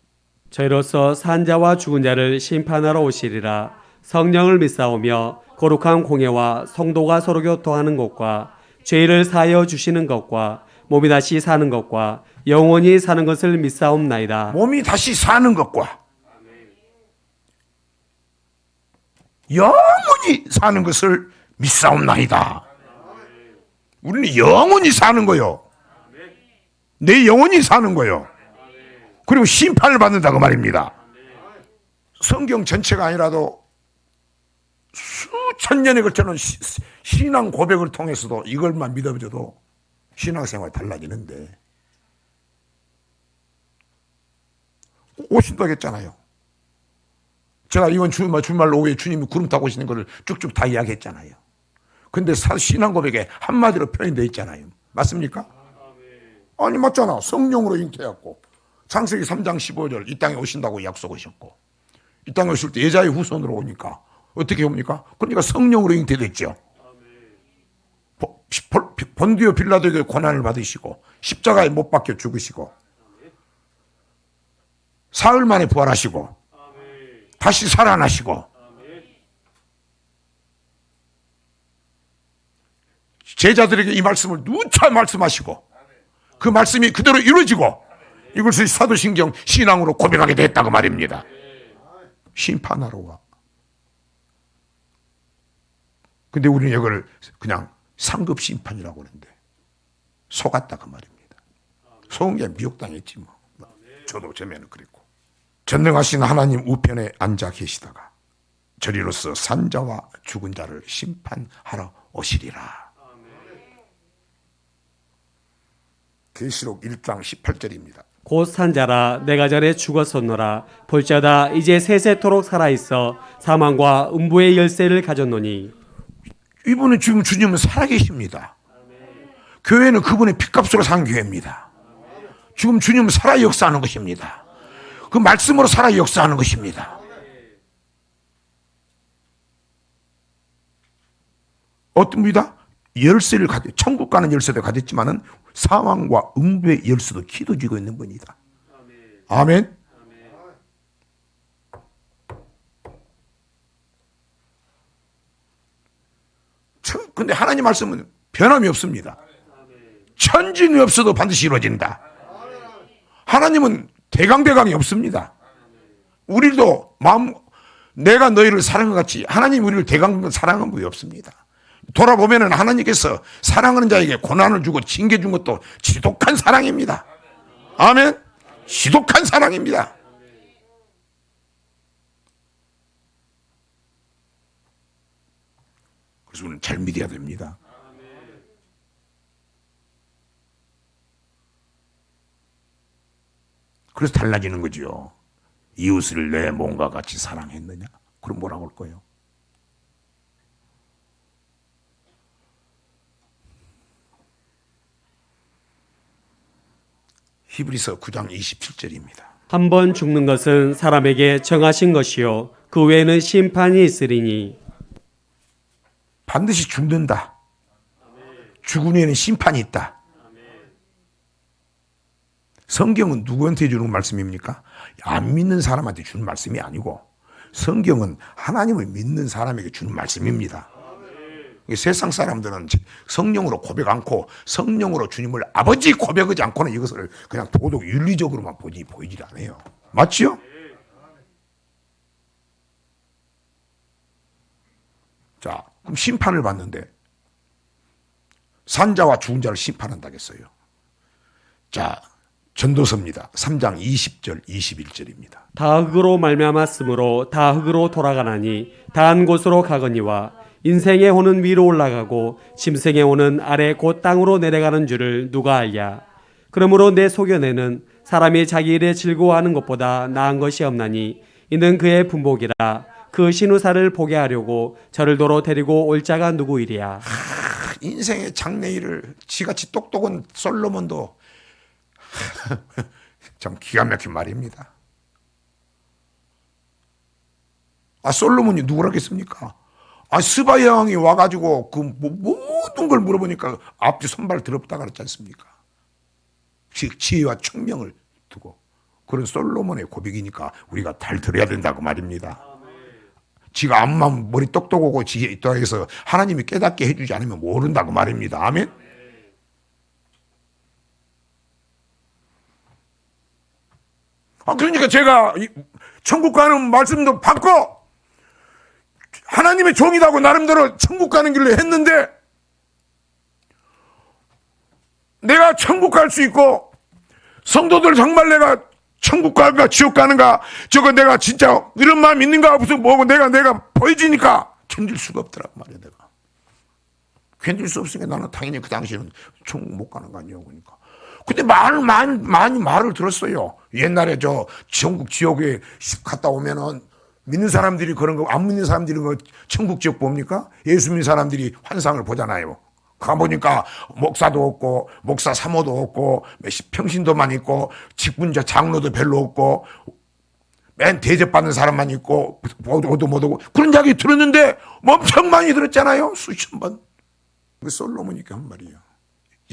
산자와 죽은 자를 심판하러 오시리라. 성령을 믿사오며 거룩한 공예와 성도가 서로 교통하는 것과 죄를 사하여 주시는 것과 몸이 다시 사는 것과 영원히 사는 것을 믿사옵나이다. 몸이 다시 사는 것과 영원히 사는 것을 믿사옵나이다. 우리는 영원히 사는 거요. 내 영혼이 사는 거요. 그리고 심판을 받는다고 말입니다. 성경 전체가 아니라도 수천 년에 걸쳐는 신앙 고백을 통해서도 이걸만 믿어줘도 신앙생활 달라지는데 오신다고 했잖아요. 제가 이번 주말 오후에 주님이 구름 타고 오시는 거를 쭉쭉 다 이야기했잖아요. 근데 신앙 고백에 한마디로 표현되어 있잖아요. 맞습니까? 아니 맞잖아. 성령으로 잉태했고 창세기 3장 15절 이 땅에 오신다고 약속하셨고 이 땅에 오실 때 여자의 후손으로 오니까 어떻게 옵니까? 그러니까 성령으로 잉태됐죠. 본디오 빌라도에게 고난을 받으시고 십자가에 못 박혀 죽으시고 사흘 만에 부활하시고 다시 살아나시고 제자들에게 이 말씀을 누차 말씀하시고 그 말씀이 그대로 이루어지고 이것을 사도신경 신앙으로 고백하게 됐다고 말입니다. 심판하러 와. 근데 우리는 이걸 그냥 상급 심판이라고 하는데 속았다 그 말입니다. 속은 게 미혹당했지 뭐. 저도 처음에는 그랬고. 전능하신 하나님 우편에 앉아 계시다가 저리로서 산자와 죽은 자를 심판하러 오시리라. 계시록 1장 18절입니다. 곧 산자라 내가 전에 죽었었노라. 볼지어다 이제 세세토록 살아있어 사망과 음부의 열쇠를 가졌노니. 이분은 지금 주님은 살아계십니다. 교회는 그분의 핏값으로 산 교회입니다. 지금 주님은 살아 역사하는 것입니다. 그 말씀으로 살아 역사하는 것입니다. 어떤 분이다? 열쇠를 천국 가는 열쇠도 가졌지만은 사망과 음부의 열쇠도 기도 쥐고 있는 분이다. 아멘. 근데 하나님 말씀은 변함이 없습니다. 천진이 없어도 반드시 이루어진다. 하나님은 대강대강이 없습니다. 우리도 내가 너희를 사랑한 것 같이 하나님 우리를 대강 사랑한 분이 없습니다. 돌아보면 하나님께서 사랑하는 자에게 고난을 주고 징계 준 것도 지독한 사랑입니다. 아멘. 지독한 사랑입니다. 그래서 우리는 잘 믿어야 됩니다. 그래서 달라지는 거죠. 이웃을 내 몸과 같이 사랑했느냐? 그럼 뭐라고 할 거예요? 히브리서 9장 27절입니다. 한 번 죽는 것은 사람에게 정하신 것이요 그 외에는 심판이 있으리니. 반드시 죽는다. 죽은 후에는 심판이 있다. 성경은 누구한테 주는 말씀입니까? 안 믿는 사람한테 주는 말씀이 아니고 성경은 하나님을 믿는 사람에게 주는 말씀입니다. 세상 사람들은 성령으로 고백 않고 성령으로 주님을 아버지 고백하지 않고는 이것을 그냥 도덕 윤리적으로만 보이질 않아요. 맞죠? 자, 그럼 심판을 받는데 산자와 죽은 자를 심판한다겠어요. 자, 전도서입니다. 3장 20절 21절입니다. 다 흙으로 말미암았으므로 다 흙으로 돌아가나니 다한 곳으로 가거니와 인생의 혼은 위로 올라가고 짐승의 혼은 아래 곧 땅으로 내려가는 줄을 누가 알랴. 그러므로 내 소견에는 사람이 자기 일에 즐거워하는 것보다 나은 것이 없나니 이는 그의 분복이라. 그 신우사를 보게 하려고 저를 도로 데리고 올 자가 누구이랴. 인생의 장래일을 지같이 똑똑한 솔로몬도 참 기가 막힌 말입니다. 솔로몬이 누구라겠습니까? 스바야 왕이 와가지고 그 모든 걸 물어보니까 앞뒤 손발 더럽다 그랬지 않습니까? 지혜와 총명을 두고 그런 솔로몬의 고백이니까 우리가 잘 들어야 된다고 말입니다. 지가 암만 머리 똑똑하고 지혜 있다고 해서 하나님이 깨닫게 해주지 않으면 모른다고 말입니다. 아멘. 그러니까 제가 천국 가는 말씀도 받고 하나님의 종이라고 나름대로 천국 가는 길로 했는데 내가 천국 갈 수 있고 성도들 정말 내가 천국 갈까 지옥 가는가 저거 내가 진짜 이런 마음 있는가 무슨 뭐고 내가 보여지니까 견딜 수가 없더라고 말이야. 내가 견딜 수 없으니까 나는 당연히 그 당시에는 천국 못 가는 거 아니에요. 그러니까 근데 많이 말을 들었어요. 옛날에 저 천국 지옥에 갔다 오면은 믿는 사람들이 그런 거, 안 믿는 사람들이 그 천국 지옥 봅니까? 예수 믿는 사람들이 환상을 보잖아요. 가보니까 목사도 없고, 목사 사모도 없고, 평신도만 있고, 직분자 장로도 별로 없고, 맨 대접받는 사람만 있고, 오도 못 오고, 그런 이야기 들었는데, 엄청 많이 들었잖아요. 수천 번. 그 솔로몬이 한 말이에요.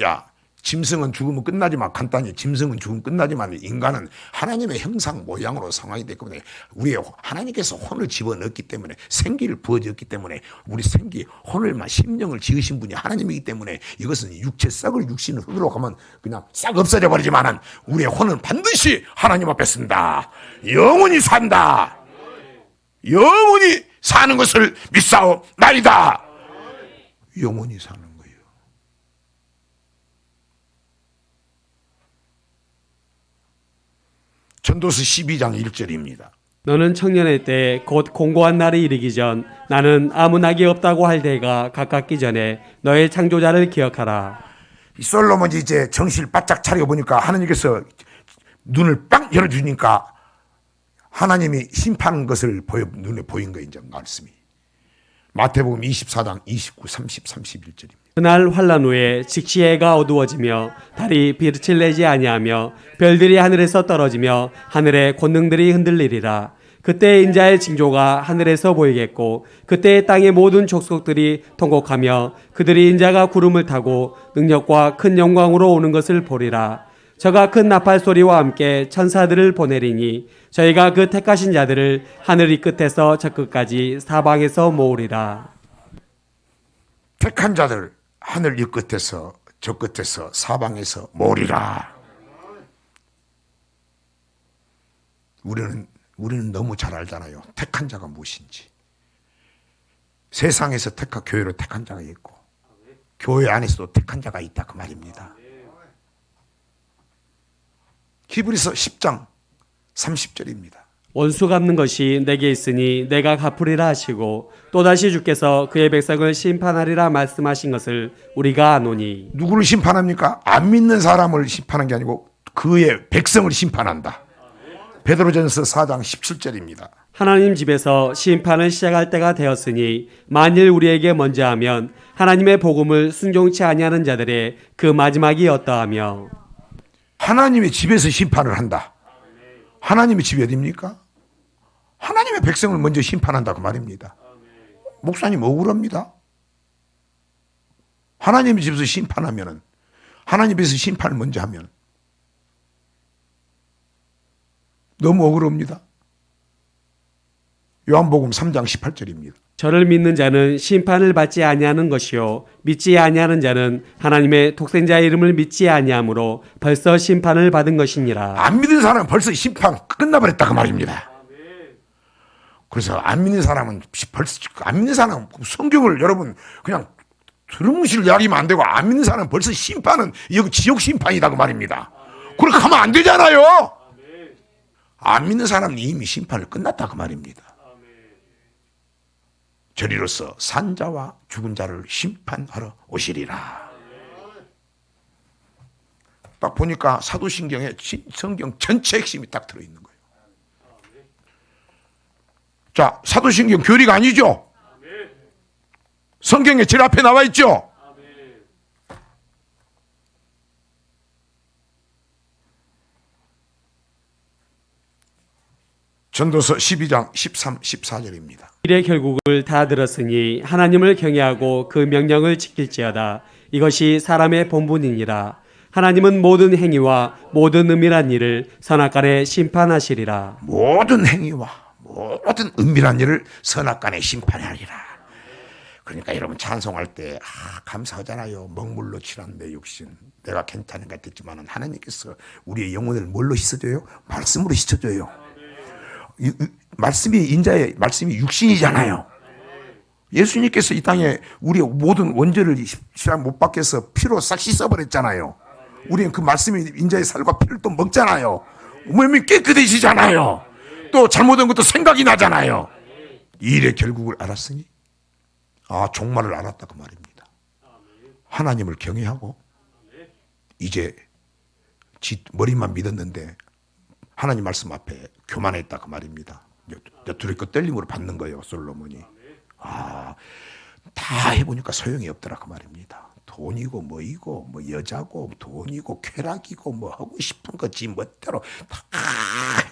야, 짐승은 죽으면 끝나지만 간단히 짐승은 죽으면 끝나지만 인간은 하나님의 형상 모양으로 상황이 됐기 때문에 우리의 하나님께서 혼을 집어넣었기 때문에 생기를 부어줬기 때문에 우리 생기 혼을만 심령을 지으신 분이 하나님이기 때문에 이것은 육체 썩을 육신을 흙으로 가면 그냥 싹 없어져 버리지만은 우리의 혼은 반드시 하나님 앞에 쓴다. 영원히 산다. 영원히 사는 것을 믿사옵나이다. 영원히 사는 거예요. 전도서 12장 1절입니다. 너는 청년의 때 곧 공고한 날이 이르기 전 나는 아무 낙이 없다고 할 때가 가깝기 전에 너의 창조자를 기억하라. 이 솔로몬이 이제 정신을 바짝 차려보니까 하나님께서 눈을 빵 열어주니까 하나님이 심판한 것을 눈에 보인 거예요. 이제 말씀이. 마태복음 24장 29, 30, 31절입니다. 그날 환란 후에 즉시 해가 어두워지며 달이 빛을 내지 아니하며 별들이 하늘에서 떨어지며 하늘의 권능들이 흔들리리라. 그때 인자의 징조가 하늘에서 보이겠고 그때 땅의 모든 족속들이 통곡하며 그들이 인자가 구름을 타고 능력과 큰 영광으로 오는 것을 보리라. 저가 큰 나팔 소리와 함께 천사들을 보내리니 저희가 그 택하신 자들을 하늘 이 끝에서 저 끝까지 사방에서 모으리라. 택한 자들 하늘 이 끝에서 저 끝에서 사방에서 모으리라. 우리는 너무 잘 알잖아요. 택한 자가 무엇인지. 세상에서 교회로 택한 자가 있고 교회 안에서도 택한 자가 있다 그 말입니다. 히브리서 10장 30절입니다. 원수 갚는 것이 내게 있으니 내가 갚으리라 하시고 또다시 주께서 그의 백성을 심판하리라 말씀하신 것을 우리가 아노니. 누구를 심판합니까? 안 믿는 사람을 심판한 게 아니고 그의 백성을 심판한다. 베드로전서 4장 17절입니다. 하나님 집에서 심판을 시작할 때가 되었으니 만일 우리에게 먼저 하면 하나님의 복음을 순종치 아니하는 자들의 그 마지막이 어떠하며. 하나님의 집에서 심판을 한다. 하나님의 집이 어디입니까? 하나님의 백성을 먼저 심판한다 그 말입니다. 목사님 억울합니다. 하나님의 집에서 심판하면은 하나님에서 심판을 먼저 하면 너무 억울합니다. 요한복음 3장 18절입니다. 저를 믿는 자는 심판을 받지 아니하는 것이요 믿지 아니하는 자는 하나님의 독생자의 이름을 믿지 아니하므로 벌써 심판을 받은 것이니라. 안 믿는 사람은 벌써 심판 끝나버렸다 그 말입니다. 그래서 안 믿는 사람은 성경을 여러분 그냥 두루뭉실 이야기면 안 되고 안 믿는 사람은 벌써 심판은 여기 지옥 심판이다 그 말입니다. 그렇게 하면 안 되잖아요. 안 믿는 사람은 이미 심판을 끝났다 그 말입니다. 저리로서 산자와 죽은 자를 심판하러 오시리라. 딱 보니까 사도신경에 성경 전체 핵심이 딱 들어있는 거예요. 자, 사도신경 교리가 아니죠? 성경에 제일 앞에 나와 있죠? 전도서 12장 13, 14절입니다. 일의 결국을 다 들었으니 하나님을 경외하고 그 명령을 지킬지어다. 이것이 사람의 본분이니라. 하나님은 모든 행위와 모든 은밀한 일을 선악간에 심판하시리라. 모든 행위와 모든 은밀한 일을 선악간에 심판하리라. 그러니까 여러분 찬송할 때 감사하잖아요. 먹물로 칠한 내 육신 내가 괜찮은 것 같았지만 하나님께서 우리의 영혼을 뭘로 씻어줘요? 말씀으로 씻어줘요. 말씀이 육신이잖아요. 예수님께서 이 땅에 우리의 모든 원죄를 못 받겠어 피로 싹 씻어버렸잖아요. 우리는 그 말씀이 인자의 살과 피를 또 먹잖아요. 몸이 깨끗해지잖아요. 또 잘못한 것도 생각이 나잖아요. 이 일의 결국을 알았으니 종말을 알았다 그 말입니다. 하나님을 경외하고 이제 머리만 믿었는데 하나님 말씀 앞에 교만했다 그 말입니다. 둘의 그 떨림으로 받는 거예요. 솔로몬이. 다 해보니까 소용이 없더라 그 말입니다. 돈이고 뭐이고 뭐 여자고 돈이고 쾌락이고 뭐 하고 싶은 거지 멋대로 다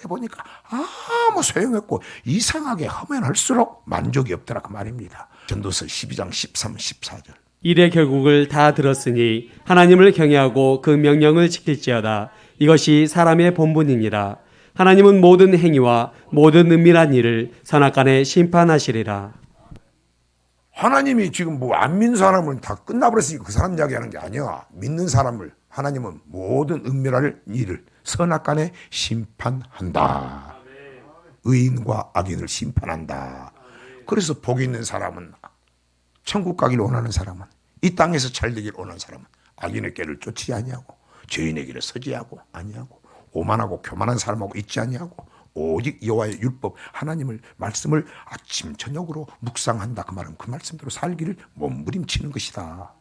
해보니까 아무 소용없고 이상하게 하면 할수록 만족이 없더라 그 말입니다. 전도서 12장 13, 14절. 일의 결국을 다 들었으니 하나님을 경외하고 그 명령을 지킬지어다. 이것이 사람의 본분이니라. 하나님은 모든 행위와 모든 은밀한 일을 선악간에 심판하시리라. 하나님이 지금 뭐 안 믿는 사람은 다 끝나버렸으니까 그 사람 이야기하는 게 아니야. 믿는 사람을 하나님은 모든 은밀한 일을 선악간에 심판한다. 의인과 악인을 심판한다. 그래서 복 있는 사람은 천국 가기를 원하는 사람은 이 땅에서 잘 되기를 원하는 사람은 악인의 길을 쫓지 아니하고 죄인의 길을 서지 아니하고 오만하고 교만한 사람하고 있지 아니하고 오직 여호와의 율법 하나님을 말씀을 아침 저녁으로 묵상한다. 그 말은 그 말씀대로 살기를 몸부림치는 것이다.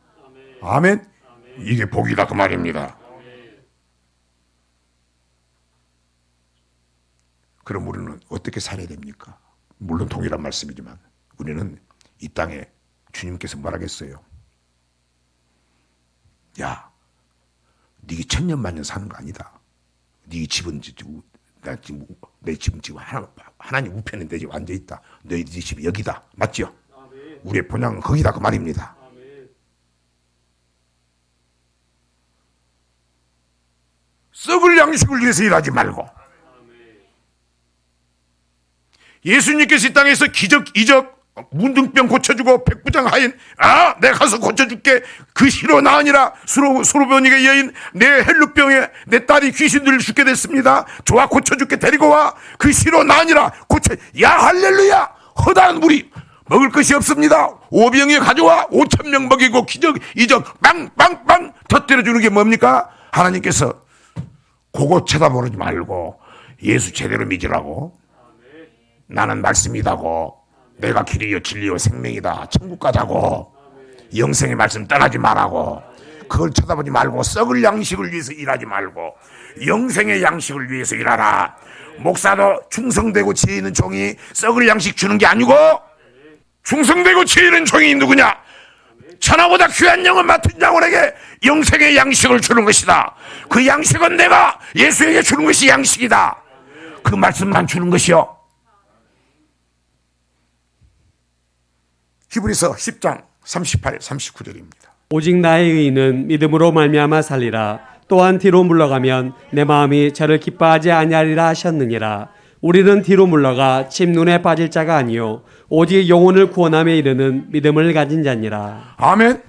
아멘. 이게 복이다 그 말입니다. 그럼 우리는 어떻게 살아야 됩니까? 물론 동일한 말씀이지만 우리는 이 땅에 주님께서 뭐라겠어요? 야, 네 천년 만년 사는 거 아니다. 네 집은 내 집은 지금 하나님 우편에 내 집 앉아 있다. 너희 집이 여기다. 맞죠? 우리의 본향은 거기다 그 말입니다. 썩을 양식을 위해서 일하지 말고 예수님께서 이 땅에서 기적, 이적 문둥병 고쳐주고 백부장하인 내가 가서 고쳐줄게. 그 시로 나으니라. 수로변이의 여인 내 헬루병에 내 딸이 귀신 들려 죽게 됐습니다. 좋아 고쳐줄게. 데리고 와. 그 시로 나으니라. 야 할렐루야. 허다한 우리 먹을 것이 없습니다. 오병이 가져와. 5,000명 먹이고 기적 이적 빵빵빵 터뜨려주는 게 뭡니까? 하나님께서 그거 쳐다보지 말고 예수 제대로 믿으라고. 나는 말씀이다고. 내가 길이요 진리요 생명이다. 천국 가자고. 영생의 말씀 떠나지 말라고. 그걸 쳐다보지 말고 썩을 양식을 위해서 일하지 말고 영생의 양식을 위해서 일하라. 목사도 충성되고 지혜 있는 종이 썩을 양식 주는 게 아니고 충성되고 지혜 있는 종이 누구냐? 천하보다 귀한 영혼 맡은 자원에게 영생의 양식을 주는 것이다. 그 양식은 내가 예수에게 주는 것이 양식이다. 그 말씀만 주는 것이요. 히브리서 10장 38, 39절입니다. 오직 나의 의인은 믿음으로 말미암아 살리라. 또한 뒤로 물러가면 내 마음이 저를 기뻐하지 아니하리라 하셨느니라. 우리는 뒤로 물러가 침눈에 빠질 자가 아니요 오직 영혼을 구원함에 이르는 믿음을 가진 자니라. 아멘.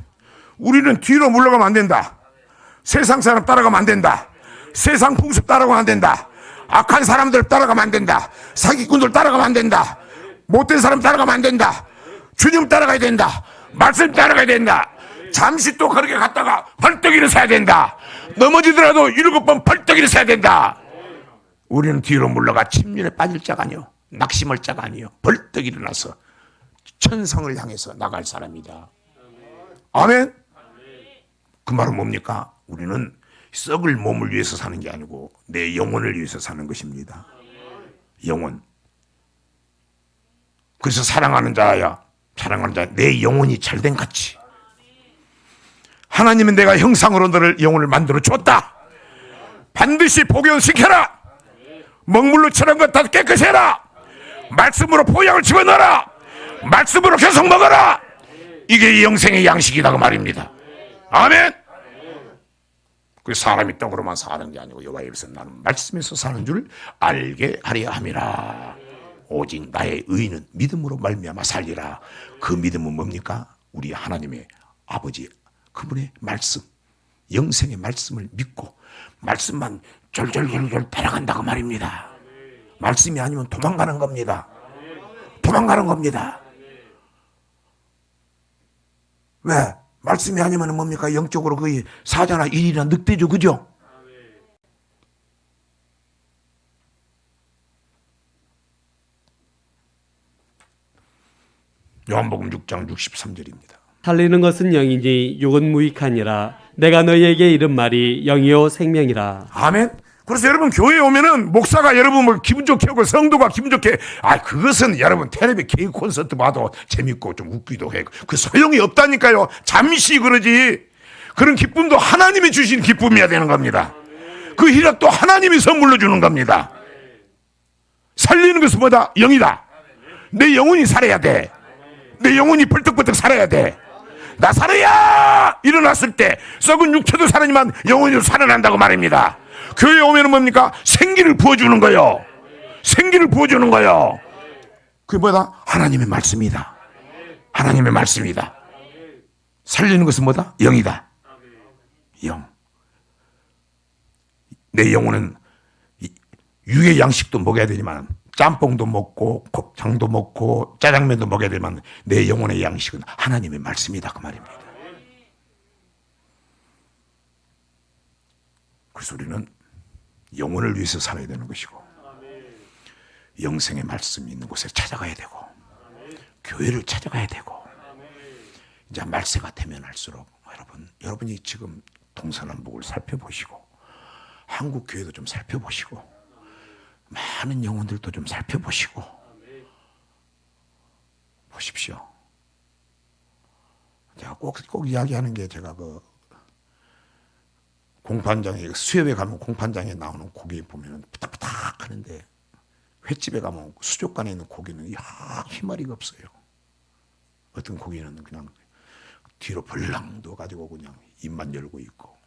우리는 뒤로 물러가면 안 된다. 세상 사람 따라가면 안 된다. 세상 풍습 따라가면 안 된다. 악한 사람들 따라가면 안 된다. 사기꾼들 따라가면 안 된다. 못된 사람 따라가면 안 된다. 주님 따라가야 된다. 말씀 따라가야 된다. 잠시 또 그렇게 갔다가 벌떡 일어서야 된다. 넘어지더라도 7번 벌떡 일어서야 된다. 우리는 뒤로 물러가 침륜에 빠질 자가 아니요 낙심할 자가 아니요 벌떡 일어나서 천성을 향해서 나갈 사람이다. 아멘. 그 말은 뭡니까? 우리는 썩을 몸을 위해서 사는 게 아니고 내 영혼을 위해서 사는 것입니다. 영혼. 그래서 사랑하는 자야, 사랑하는 자, 내 영혼이 잘된 같이 하나님은 내가 형상으로 너를 영혼을 만들어 줬다. 반드시 복용시켜라. 먹물로 칠한 것 다 깨끗이 해라. 말씀으로 보약을 집어넣어라. 말씀으로 계속 먹어라. 이게 영생의 양식이다 그 말입니다. 아멘. 그 사람이 떡으로만 사는 게 아니고 여호와의 입에서 나는 말씀에서 사는 줄 알게 하려 함이라. 오직 나의 의인은 믿음으로 말미암아 살리라. 그 믿음은 뭡니까? 우리 하나님의 아버지 그분의 말씀, 영생의 말씀을 믿고 말씀만 졸졸졸졸 따라간다고 말입니다. 말씀이 아니면 도망가는 겁니다. 도망가는 겁니다. 왜? 말씀이 아니면 뭡니까? 영적으로 거의 사자나 일이나 늑대죠. 그죠? 요한복음 6장 63절입니다. 살리는 것은 영이니 육은 무익하니라. 내가 너희에게 이른 말이 영이요 생명이라. 아멘. 그래서 여러분 교회에 오면은 목사가 여러분을 기분 좋게 하고 성도가 기분 좋게 그것은 여러분 텔레비 개그 콘서트 봐도 재밌고 좀 웃기도 해. 그 소용이 없다니까요. 잠시 그러지. 그런 기쁨도 하나님이 주신 기쁨이어야 되는 겁니다. 그 희락도 하나님이 선물로 주는 겁니다. 살리는 것은 뭐다? 영이다. 내 영혼이 살아야 돼. 내 영혼이 벌떡벌떡 살아야 돼. 나 살아야 일어났을 때 썩은 육체도 살아지만 영혼이 살아난다고 말입니다. 교회에 오면 뭡니까? 생기를 부어주는 거요. 생기를 부어주는 거요. 그게 뭐다? 하나님의 말씀이다. 하나님의 말씀이다. 살리는 것은 뭐다? 영이다. 영. 내 영혼은 육의 양식도 먹어야 되지만 짬뽕도 먹고 곱창도 먹고 짜장면도 먹어야 되지만 내 영혼의 양식은 하나님의 말씀이다 그 말입니다. 그래서 우리는 영혼을 위해서 살아야 되는 것이고 영생의 말씀이 있는 곳에 찾아가야 되고 교회를 찾아가야 되고 이제 말세가 되면 할수록 여러분이 지금 동서남북을 살펴보시고 한국 교회도 좀 살펴보시고 많은 영혼들도 좀 살펴보시고 보십시오. 제가 꼭 이야기하는 게 제가 그 공판장에 수협에 가면 공판장에 나오는 고기 보면 부탁부탁 하는데 횟집에 가면 수족관에 있는 고기는 희마리가 없어요. 어떤 고기는 그냥 뒤로 벌랑 넣어가지고 그냥 입만 열고 있고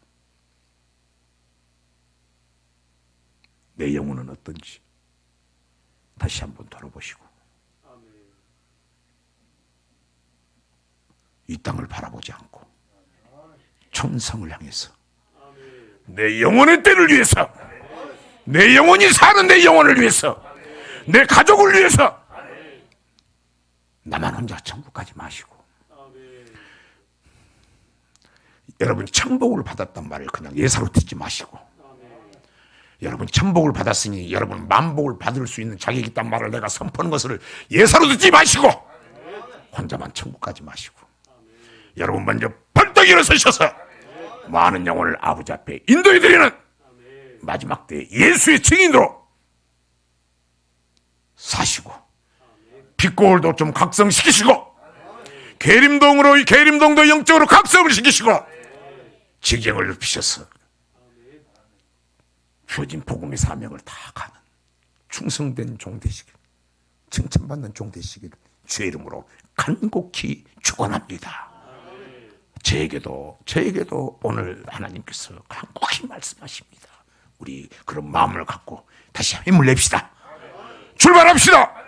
내 영혼은 어떤지 다시 한번 돌아보시고 이 땅을 바라보지 않고 천성을 향해서 내 영혼의 때를 위해서, 내 영혼이 사는 내 영혼을 위해서, 내 가족을 위해서 나만 혼자 천국 가지 마시고, 여러분 천복을 받았단 말을 그냥 예사로 듣지 마시고, 여러분 천복을 받았으니 여러분 만복을 받을 수 있는 자격이 있단 말을 내가 선포하는 것을 예사로 듣지 마시고, 혼자만 천국 가지 마시고, 여러분 먼저 벌떡 일어서셔서 많은 영혼을 아버지 앞에 인도해드리는 마지막 때 예수의 증인으로 사시고, 빛고울도 좀 각성시키시고, 계림동도 영적으로 각성을 시키시고, 지경을 높이셔서 주어진 복음의 사명을 다 가는 충성된 종 되시길, 칭찬받는 종 되시길 주의 이름으로 간곡히 축원합니다. 저에게도 오늘 하나님께서 간곡히 말씀하십니다. 우리 그런 마음을 갖고 다시 힘을 냅시다. 출발합시다.